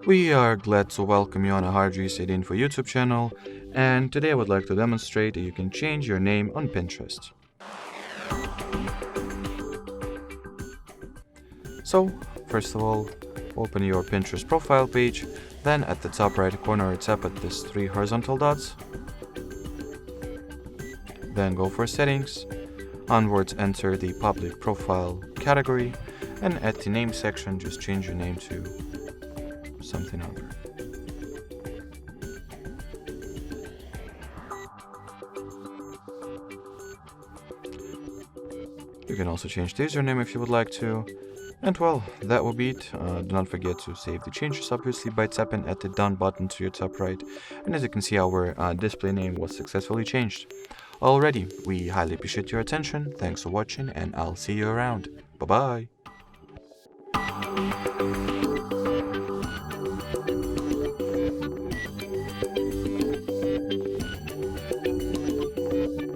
We are glad to welcome you on a HardReset.Info YouTube channel, and today I would like to demonstrate that you can change your name on Pinterest. So, first of all, open your Pinterest profile page, then at the top right corner tap at these three horizontal dots, then go for settings, onwards enter the public profile category, and at the name section just change your name to something other. You can also change the username if you would like to. And well, that will be it. Do not forget to save the changes obviously by tapping at the done button to your top right. And as you can see, our display name was successfully changed. Alrighty, we highly appreciate your attention. Thanks for watching, and I'll see you around. Bye bye.